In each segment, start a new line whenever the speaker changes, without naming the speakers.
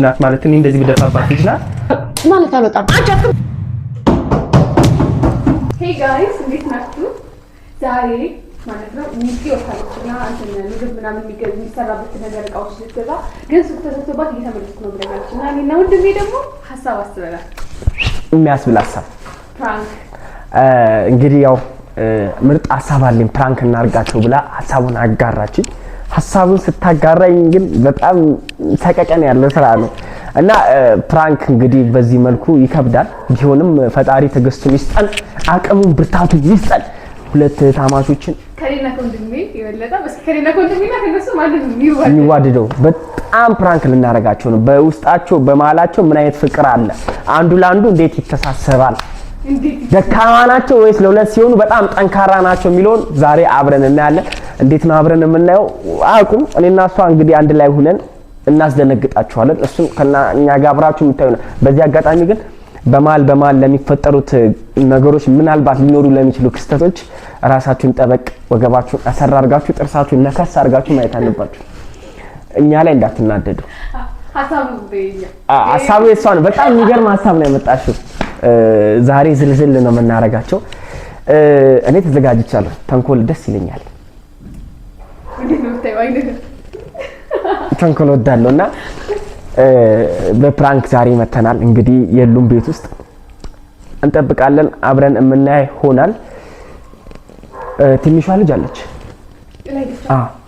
ናት ማለት ነው እንደዚህ በደፋባት ልጅ ናት
ማለት አልወጣም አጫክም
ሄይ ጋይስ እንዴት ናችሁ ዛሬ ማለት ነው ሚስቴ ወጣችና አንተና ምግብ ምናምን የሚሰራበት ነገር እቃዎች ልትገዛ ግን ሱቅ ተዘግቶባት እየተመለስኩ ነው ብለናልና እኔና ወንድሜ ደግሞ ሐሳብ አስበናል
የሚያስብል ሐሳብ
ፕራንክ
እንግዲህ ያው ምርጥ ሐሳብ አለኝ ፕራንክ እናርጋቸው ብላ ሐሳቡን አጋራችኝ ሐሳቡን ስታጋራኝ ግን በጣም ተቀቀን ያለው ስራ ነው እና ፕራንክ እንግዲህ በዚህ መልኩ ይከብዳል ቢሆንም ፈጣሪ ትግስቱን ይስጠን አቅሙን ብርታቱን ይስጠን ሁለት ታማቾችን
ከሌና ኮንድሜ ይወለዳ በስከ ከሌና ኮንድሜና ከነሱ ማለት ነው
የሚዋደደው በጣም ፕራንክ ልናረጋቸው ነው በውስጣቸው በመሃላቸው ምን አይነት ፍቅር አለ አንዱ ለአንዱ እንዴት ይተሳሰባል ደካማ ናቸው ወይስ ለሁለት ሲሆኑ በጣም ጠንካራ ናቸው የሚለውን ዛሬ አብረን እናያለን እንዴት ነው አብረን የምናየው አቁም እኔና እሷ እንግዲህ አንድ ላይ ሆነን እናስደነግጣቸዋለን እሱን ከኛ ጋር አብራችሁ የምታዩ ነው በዚህ አጋጣሚ ግን በማል ለሚፈጠሩት ነገሮች ምናልባት ሊኖሩ ለሚችሉ ክስተቶች ራሳችሁን ጠበቅ ወገባችሁን አሰራ አርጋችሁ ጥርሳችሁን ነከስ አርጋችሁ ማየት አለባችሁ እኛ ላይ እንዳትናደዱ ሐሳቡ የሷን በጣም የሚገርም ሐሳብ ነው ያመጣችው ዛሬ ዝልዝል ነው የምናረጋቸው እኔ ተዘጋጅቻለሁ ተንኮል ደስ ይለኛል ተንኮል ወዳለውና በፕራንክ ዛሬ መተናል እንግዲህ የሉም ቤት ውስጥ እንጠብቃለን አብረን የምናይ ሆናል ትንሿ ልጅ አለች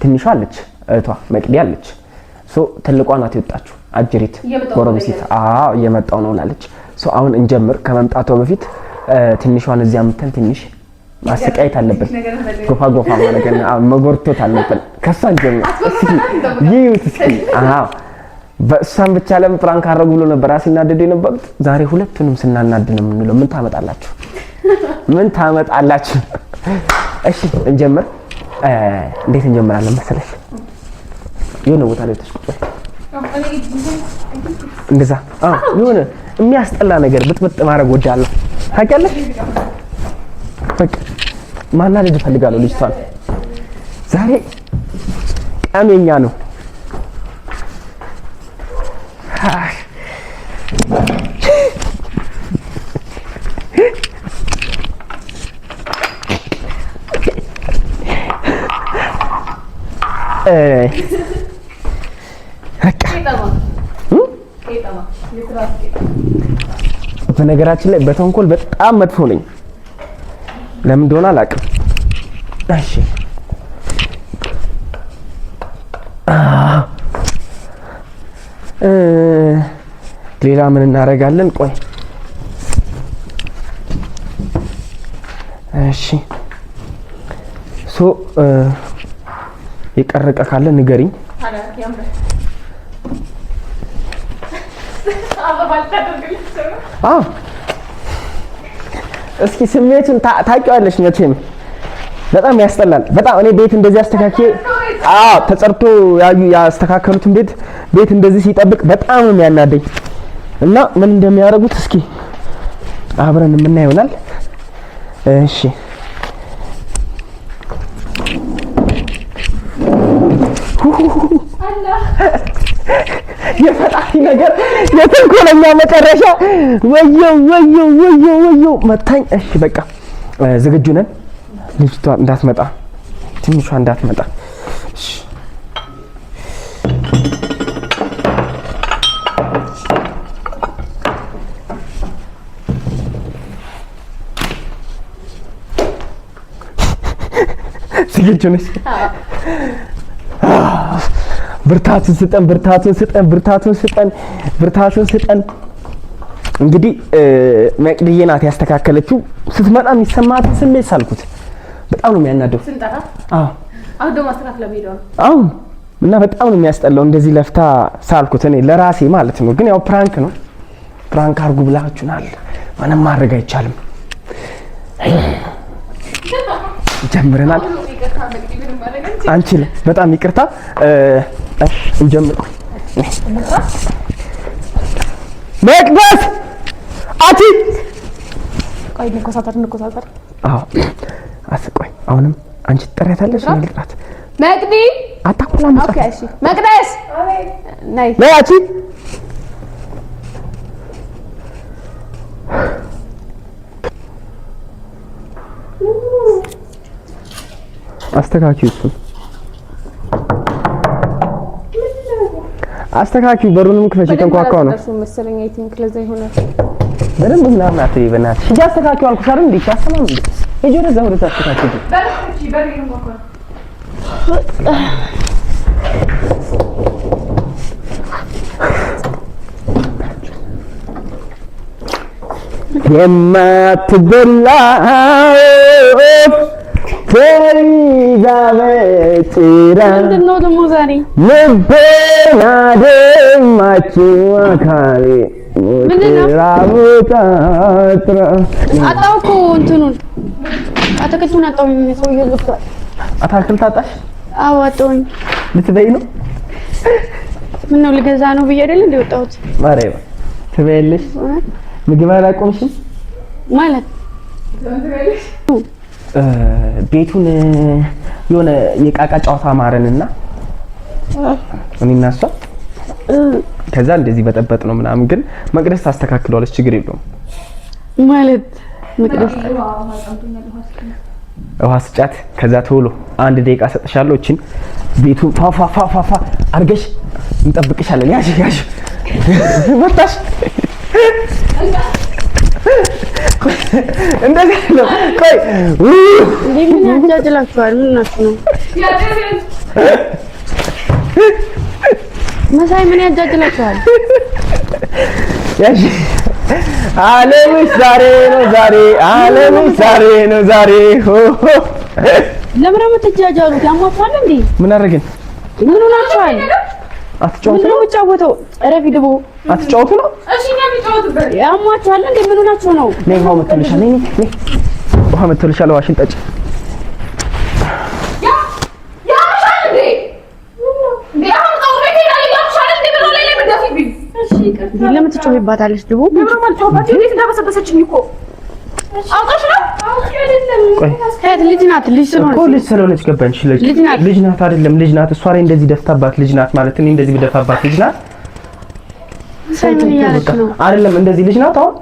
ትንሿ አለች እቷ መቅዲ አለች ሶ ትልቋ ናት የወጣችው አጅሪት ጎረምሲት እየመጣው ነው አለች ሶ አሁን እንጀምር ከመምጣቷ በፊት ትንሿን እዚያ አምተን ትንሽ ማስቀያየት አለብን ጎፋ ማለገና መጎርቶት አለብን ከሳን ጀምር እስኪ በእሷን ብቻ ለምን ፕራንክ አረጉ ብሎ ነበር አሲናደዱ የነበሩት ዛሬ ሁለቱንም ስናናድ ነው የምንለው ምን ታመጣላችሁ እሺ እንጀምር እንዴት እንጀምራለን መሰለሽ የሆነ ቦታ ላይ ተስቁጥ እንደዛ የሆነ የሚያስጠላ ነገር ብጥብጥ ማድረግ ወዳለሁ ታውቂያለሽ በቃ ማናደድ ፈልጋለሁ ልጅቷን ዛሬ ቀመኛ ነው በነገራችን ላይ በተንኮል በጣም መጥፎ ነኝ ለምን እንደሆነ አላውቅም እሺ ሌላ ምን እናረጋለን ቆይ እሺ ሶ የቀረቀ ካለ ንገሪኝ እስኪ ስሜቱን ታውቂዋለሽ መቼም በጣም ያስጠላል በጣም እኔ ቤት እንደዚህ አስተካክዬ ተጸርቶ ያስተካከሉትን ቤት እንደዚህ ሲጠብቅ በጣም ነው የሚያናደኝ እና ምን እንደሚያደርጉት እስኪ አብረን የምናየው ይሆናል እሺ የፈጣሪ ነገር የተንኮለኛ መጨረሻ ወዮ መታኝ እሺ በቃ ዝግጁ ነን ልጅቷ እንዳትመጣ ትንሿ እንዳትመጣ እሺ ዝግጁ ነሽ ብርታቱን ስጠን እንግዲህ መቅድዬ ናት ያስተካከለችው ስትመጣ የሚሰማት ስሜት ሳልኩት በጣም ነው የሚያናደው
ስንጠራ አውዶ ማስተካከለ ቢሆን
እና በጣም ነው የሚያስጠላው እንደዚህ ለፍታ ሳልኩት እኔ ለራሴ ማለት ነው ግን ያው ፕራንክ ነው ፕራንክ አርጉ ብላችሁናል ማንም ማድረግ አይቻልም ጀምረናል አንቺ በጣም ይቅርታ እንጀምር መቅደስ አቲ
ቆይ ንኮሳተር
አስቆይ አሁንም አንቺ ትጠሪያታለሽ መልጣት
መቅዲ
አታኩላም
ኦኬ እሺ መቅደስ ነይ
አቲ አስተካክዩ እሱ አስተካክዩ። በሩንም ክፈች። ተንኳኳ ነው
መሰለኝ። አይ ቲንክ ለዛ ይሆናል።
በደንብ ምናምን አትይ በእናትሽ። ሂጂ አስተካክዩ አልኩሽ አይደል? እንዴ አሰማም እንዴ? ሂጂ ወደዛ ወደዛ አስተካክዩ። የማትበላ
ምንድነው ደግሞ ዛሬ
ልቤን አደማችው አካሌ
አጣሁ እኮ እንትኑን አትክልቱን አጣሁ። ሰውዬው ገብቷል።
አታክልት አጣሽ?
አዎ አጣሁኝ።
ልትበይ ነው?
ምነው ልገዛ ነው ብዬ አይደል እንደ ወጣሁት።
ማርያም ትበያለሽ? ምግብ አላቆምሽም
ማለት
ቤቱን የሆነ የቃቃ ጨዋታ ማረንና እኔና እሷ ከዛ እንደዚህ በጠበጥ ነው ምናምን፣ ግን መቅደስ ታስተካክለዋለች፣ ችግር የለውም
ማለት መቅደስ
ውሃ ስጫት። ከዛ ቶሎ 1 ደቂቃ ሰጥሻለሁ። እቺን ቤቱን ፋፋፋፋ አርገሽ እንጠብቅሻለን። ያሽ ወጣሽ እንደዚህ ነው። ቆይ
ምን ያጃጅላችኋል? ምን ናችሁ ነው መሳይ? ምን ያጃጅላችኋል?
ያሽ ዓለምሽ ዛሬ ነው ዛሬ፣ ዓለምሽ ዛሬ ነው ዛሬ።
ለምን የምትጃጃሉት? ያሟችኋል እንዴ?
ምን አደረግን?
ምን ሆናችኋል?
አትጫወቱ ነው
የምትጫወተው? ረፊ ድቦ
አትጫወቱ ነው?
እሺ ነው የሚጫወቱበት።
ያሟችኋል እንዴ? ምን ሆናችሁ ነው?
ነይ ውሃ መጥቶልሻል። ነይ ውሃ መጥቶልሻል። ዋሽን ጠጪ።
ለምን ትጮህባታለሽ? ድቦ ልጅ ናት። ልጅ
ስለሆነች ገባንሽ? ልጅ ናት አይደለም? ልጅ ናት። እሷ ላይ እንደዚህ ደፍታባት ልጅ ናት ማለት እኔ እንደዚህ ብደፋባት ልጅ ናት አይደለም? እንደዚህ ልጅ ናት። አሁን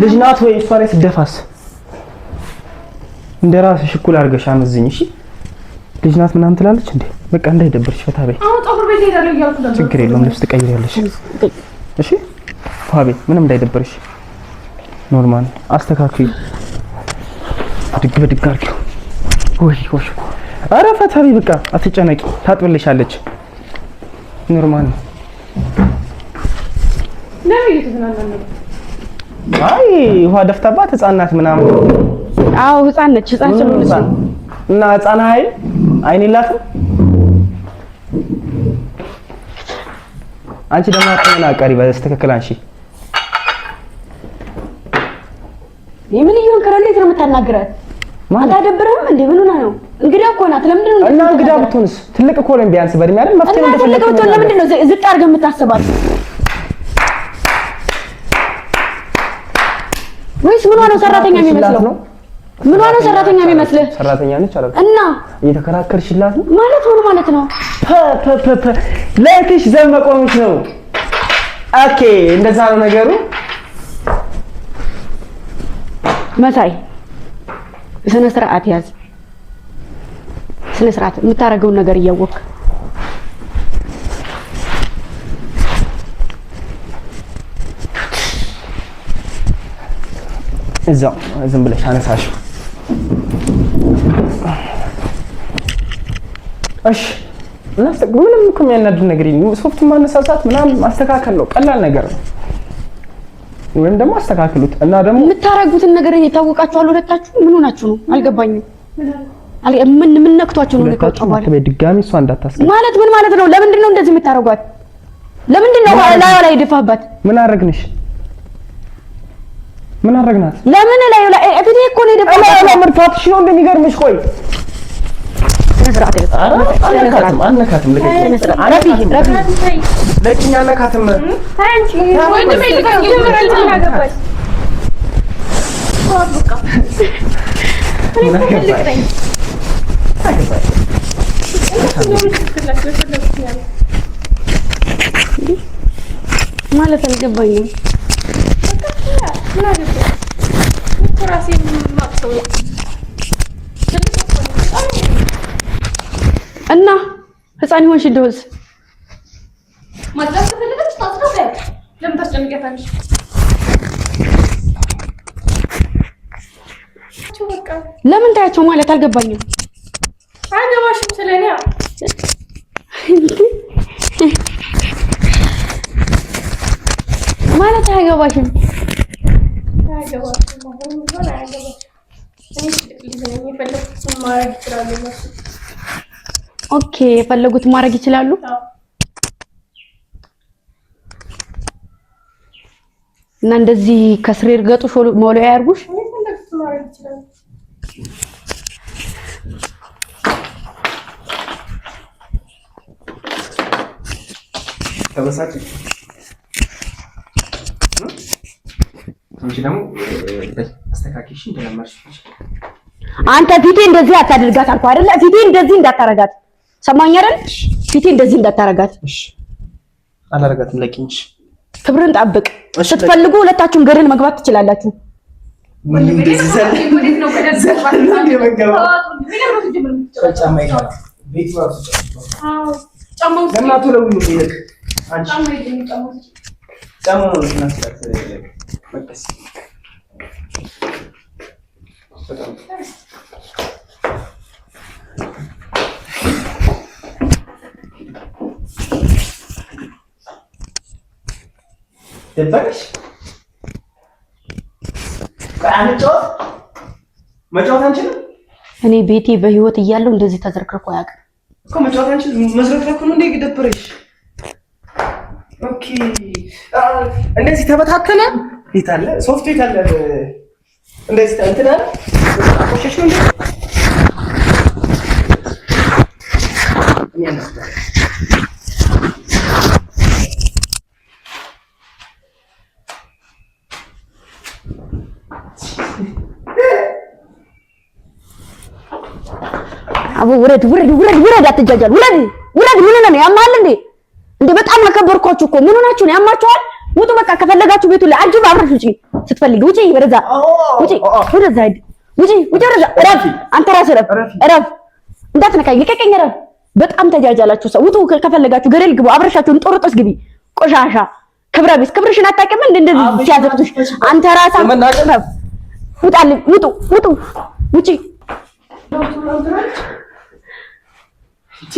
ልጅ ናት ወይ? እሷ ላይ ስደፋስ እንደራስሽ እኩል አድርገሽ አመዝኝ። እሺ ልጅ ናት ምናምን ትላለች እንዴ? በቃ እንዳይደብርሽ ፈታ በይ።
አሁን ፀጉር ቤት ሄዳለሁ እያልኩ ነበር።
ችግር የለውም ልብስ ትቀይሪያለሽ። እሺ ፋቤ ምንም እንዳይደብርሽ ኖርማል አስተካክዩ። በድግ አድርጊው። ወይ ኧረ ፈታ በይ በቃ አትጨነቂ። ታጥብልሻለች። ኖርማል ነው።
ለምን እየተዝናናን ነው?
አይ ውሃ ደፍታባት ህፃን ናት ምናምን።
አዎ ህፃን ነች። ህፃን ስለሆነች
እና ህፃን አይን የላትም። አንቺ ደግሞ አጥና ቀሪ በስተክክል አንቺ
የምን ይሁን ከረ እንዴት ነው የምታናግራት? አታደብርህም እንዴ? ምን ሆነ ነው? እንግዳ እኮ ናት። ለምንድን ነው
እና እንግዳ ብትሆንስ? ትልቅ እኮ ነው ቢያንስ በእድሜ አይደል? መፍትሄ እንደፈለግሽ ነው።
ለምንድን ነው ዝቅ አድርገህ የምታስባት? ወይስ ምን ሆነ? ሰራተኛ የሚመስለው ምን ሆነ? ሰራተኛ የሚመስልህ?
ሰራተኛ ነች አይደል?
እና
እየተከራከርሽላት ነው
ማለት ምን ማለት ነው?
ለእህትሽ ዘብ መቆምሽ ነው። ኦኬ እንደዛ ነው ነገሩ።
መሳይ ስነ ስርዓት ያዝ። ስነ ስርዓት የምታረገውን ነገር እያወቅህ
እዛው ዝም ብለሽ አነሳሽው። እሺ ምንም እኮ የሚያናድድ ነገር የለም። ሶፍት ማነሳሳት ምናምን ማስተካከል ነው፣ ቀላል ነገር ነው። ወይም ደግሞ አስተካክሉት እና ደግሞ
የምታረጉትን ነገር የታወቃችሁ ሁለታችሁ ምን ሆናችሁ ነው? አልገባኝም። ምን ነክቷችሁ ነው?
ድጋሚ እሷ እንዳታስገባ
ማለት ምን ማለት ነው? ለምንድን ነው እንደዚህ የምታረጓት? ለምንድን ነው ላይ ደፋባት?
ምን አረግንሽ? ምን አረግናት?
ለምን ላይ እፊቴ እኮ ነው የደፋባት?
ላይ ምርፋትሽ ነው እንደሚገርምሽ። ቆይ አነካትም አነካትም ለቅኛ አነካትም
አንቺ ወንድሜ ልጅ አገባሽ
ማለት አልገባኝም። እና ህፃን ይሆንሽ እንደውስ
ማጥራት ተፈልገሽ ታጥራለሽ። ለምን ታስጨንቂያታለሽ?
ለምን ታያቸው ማለት አልገባኝም።
አያገባሽም ስለኔ
ማለት አያገባሽም። ኦኬ የፈለጉት ማድረግ ይችላሉ። እና እንደዚህ ከስሬ እርገጡ ሾሎ ሞሎ ያርጉሽ።
ተበሳጭ አንቺ ደግሞ አስተካክልሽ እንደለማሽ።
አንተ ፊቴ እንደዚህ አታድርጋት አልኩህ አይደለ? ፊቴ እንደዚህ እንዳታረጋት ሰማኝ አይደል? ፊቴ እንደዚህ እንዳታረጋት።
እሺ አላረጋትም። ለኪንሽ
ክብርን ጠብቅ። ስትፈልጉ ሁለታችሁም ገደል መግባት ትችላላችሁ።
ምን እንደዚህ ዘለ ነው ደበረሽ? መጫወት አንችልም።
እኔ ቤቴ በህይወት እያለሁ እንደዚህ ተዘርክርኮ አያውቅም
እኮ። መጫወት አንችልም። መዝረክረኩ ነው እንዴ ደበረሽ? ኦኬ እንደዚህ ተበታተነ። ቤት አለ ሶፍት ቤት አለ። እንደዚህ እንትን አለ አቆሸሽ ነው እንዴ?
አቦ ውረድ ውረድ ውረድ ውረድ፣ አትጃጃል። ውረድ ውረድ። ምን ነው ያማል እንዴ? እንዴ በጣም አከበርኳችሁ እኮ። ምን ሆናችሁ ነው? ያማችኋል? ውጡ በቃ። ከፈለጋችሁ ቤቱ ላይ አጅብ አብረሽ ውጪ። ስትፈልጊ ውጪ። ወደዛ ውጪ፣ ወደዛ ሂድ። ውጪ ውጪ፣ ወደዛ። እረፍ። አንተ ራስህ እረፍ፣ እረፍ። እንዳትነካኝ፣ ልቀቀኝ። እረፍ። በጣም ተጃጃላችሁ። ሰው ውጡ። ከፈለጋችሁ ገደል ግቡ። አብረሻችሁን ጦርጦስ ግቢ። ቆሻሻ ክብረ ቢስ። ክብርሽን አታውቂም እንዴ? እንደዚህ ሲያዘቅቱሽ አንተ ራስህ እረፍ። ውጣልኝ። ውጡ፣ ውጡ፣ ውጪ።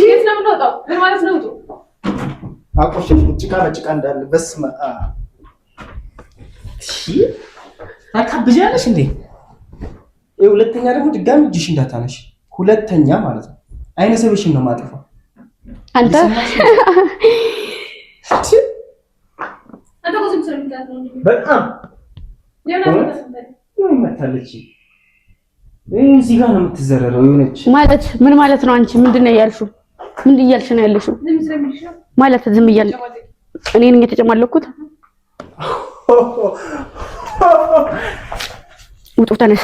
የት ነው የምንወጣው? ምን ማለት ነው? ውጡ።
አቆሽሽ ጭቃ በጭቃ እንዳለ በስመ አብ። እሺ ታካብጃለሽ እንዴ? ሁለተኛ ደግሞ ድጋሚ እጅሽ እንዳታነሽ። ሁለተኛ ማለት ነው አይነ ሰብሽን ነው ማጥፋው።
አንተ
ቆዝም ስለምትላት ነው እንዴ?
በጣም ነው ይመታለች። እዚህ ጋር ነው የምትዘረረው። የሆነች
ማለት ምን ማለት ነው? አንቺ ምንድነው ያልሽው? ምን እያልሽ ነው ያለሽው?
ዝም ስለምልሽ ነው
ማለት ዝም እያለ እኔ ነኝ የተጨማለኩት። ውጡ፣ ተነስ፣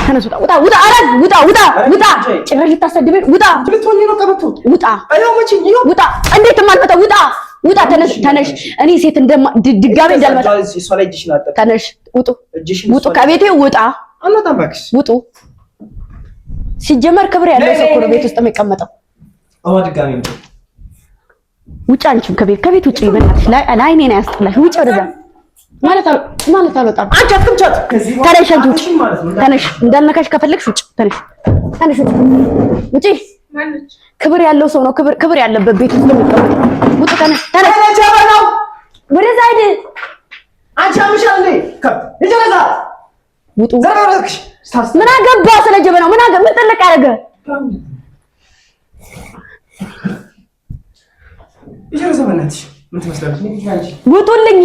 ተነስ፣ ውጣ፣ ውጣ፣ ውጣ፣ አረግ ውጣ፣ ውጣ፣ ውጣ። ጭራሽ ልታሰድበኝ? ውጣ፣
ልትሆኚ ነው ቀበቶ።
ውጣ፣
አይው መቼ ይው
ውጣ። እንዴት ማልመጣ? ውጣ፣ ውጣ፣ ተነስ፣ ተነሽ። እኔ ሴት ድጋሜ እንዳልመጣ
እሷ ላይ እጅሽን አጠቅ።
ተነሽ፣ ውጡ፣ ውጡ፣ ከቤቴ ውጣ።
አልመጣም እባክሽ።
ውጡ። ሲጀመር ክብር ያለው ሰው ነው ቤት ውስጥ የሚቀመጠው።
አዋ ድጋሜ ነው።
ውጭ። አንቺም ከቤት ውጪ። በእናትሽ ላይ እኔ ነው ያስጠላሽ። ውጭ ወደዛ ማለት አልወጣም። አንቺ አትምጫት። ተነሽ፣ አንቺ ውጭ። ተነሽ፣ እንዳልነካሽ ከፈለግሽ ውጭ። ተነሽ፣ ተነሽ፣ ውጪ። ክብር ያለው ሰው ነው ክብር ያለበት ቤት ውስጥ የሚቀመጠው። ውጡ፣ ተነሽ፣ ተነሽ፣ ወደዛ ሂድ።
አንቺ አምሻል እንዴ? ይጀረዛ
ውጡ።
ዘራረክሽ
ምን አገባ ስለ ጀበናው? ምን ጥልቅ ያደረገ?
ይጀረዛ በእናትሽ ምን ትመስላለች?
ውጡልኝ።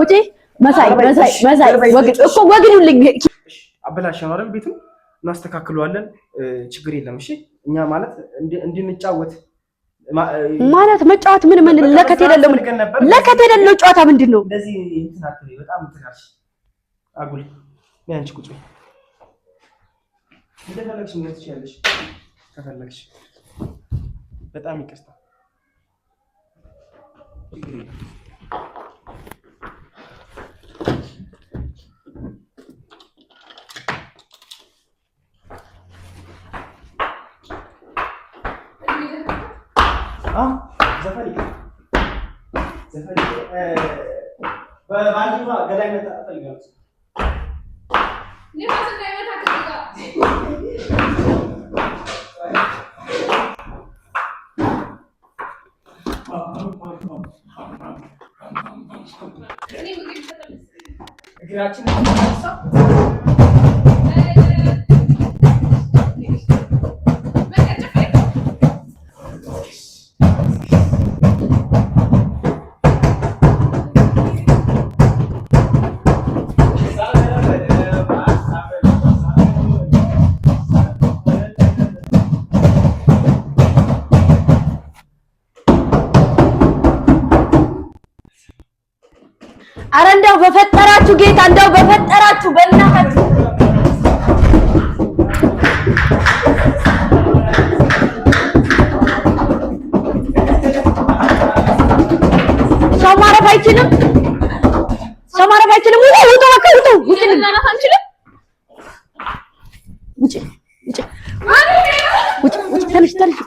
ውጪ። መሳይ እኮ ወግዱልኝ።
አበላሽ ነው አይደል? ቤቱን እናስተካክለዋለን። ችግር የለም። እሺ እኛ ማለት እንድንጫወት
ማለት መጫወት ምን ለከት የሌለው ጨዋታ ምንድን ነው?
እንደዚህ እንትን አትበይ። በጣም እንትን አልሽ። አጉል ያንቺ ቁጭ እንደፈለግሽ ምን ትችያለሽ? ከፈለግሽ በጣም ይቅርታ። ዘፈን በባንዲራ ገዳይነት አፈልጋለሁ። እግራችን
ኧረ እንደው በፈጠራችሁ ጌታ እንደው በፈጠራችሁ በእናታችሁ ሰው ማረፍ አይችልም። ሰው ማረፍ አይችልም። ውጡ በቃ ውጡ። ውጪ ልናናት አንችልም። ውጪ ውጪ ውጪ ውጪ ተነሽ ተነሽ።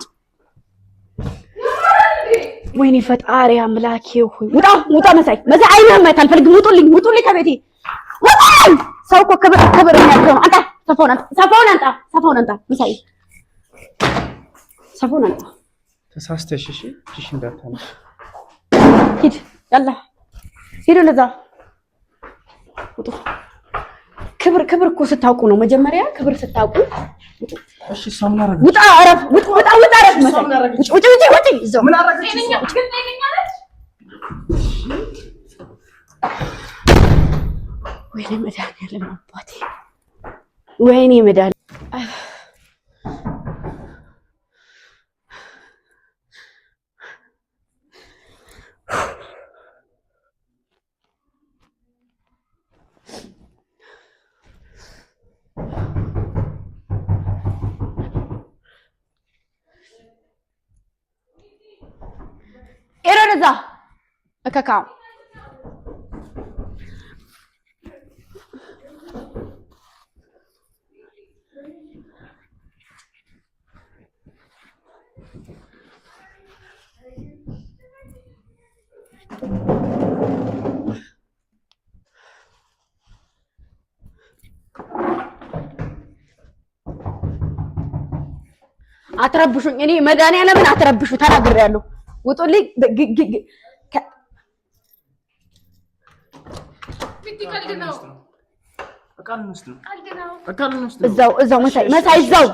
ወይኔ ፈጣሪ አምላኬ ሆይ ውጣ ውጣ። መሳይ መሳይ አይነህም ማየት አልፈልግም። ውጡልኝ ውጡልኝ ከቤቴ ውጡልኝ። ሰው እኮ ክብር የሚያገው አንተ ሰፋውን አንጣ መሳይ ሰፋውን አንጣ።
ተሳስተሽ እሺ እሺ እንዳታነሽ
ሂድ ያላ ሂድ ለዛ ውጡ። ክብር እኮ ስታውቁ ነው መጀመሪያ ክብር ስታውቁ
እሺ ሰው ምን አረጋችሁ?
ውጣ አረፍ ውጣ አረፍ መሳይ ውጪ እዛው ምን አረጋችሁ? ወይኔ መድኃኒዓለም አባቴ ወይኔ መድኃኒዓለም ኤረዛ እከካው አትረብሹኝ። እኔ መድኃኒዓለምን አትረብሹ ተናግሬያለሁ። ውጡልኝ። እዛው መሳይ እዛው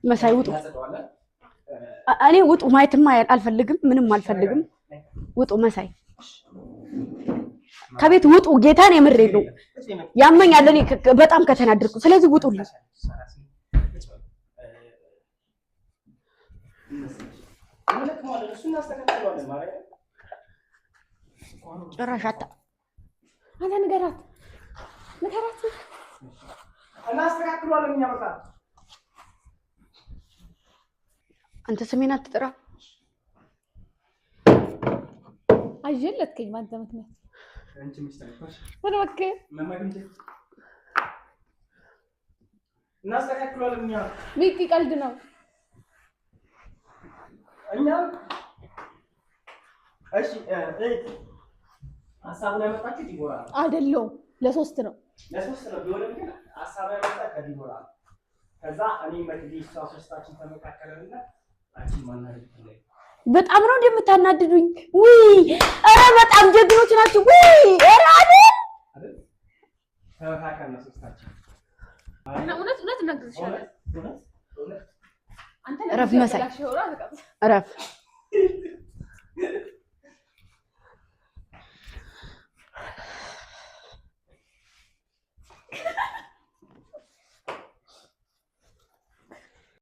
መሳይ ውጡ። እኔ ውጡ ማየትማ አልፈልግም። ምንም አልፈልግም። ውጡ መሳይ ከቤት ውጡ። ጌታን የምሬ ነው ያመኛል። እኔ በጣም ከተናደድኩ ስለዚህ ውጡልኝ። ጭራሽ አንተ ንገራት
እናስተካክሏለን እኛ በቃ
አንተ ስሜን አትጥራ።
አጀለትከኝ ማንተ ምክንያት
አንቺ ምስተካከልሽ
ወደ ወከ
ማማግንቴ እናስተካክሏለን እኛ
ሚኪ ቀልድ ነው
እኛ እሺ ሀሳቡን ያመጣችው ዲቦራ
አይደለም ለሶስት ነው
ቢሆንም ግን ሀሳቡ ያመጣ ከዲቦራ ከዛ እኔ መክዲ ሶስታችን ተመካከለንና አንቺ ማናደድ ይችላል።
በጣም ነው እንደምታናድዱኝ። ኧረ በጣም ጀግኖች ናችሁ። ኧረ አይደል
ተመካከልና ሶስታችን
እና እውነት እናግዝሻለን።
እረፍ መሳይ እረፍ።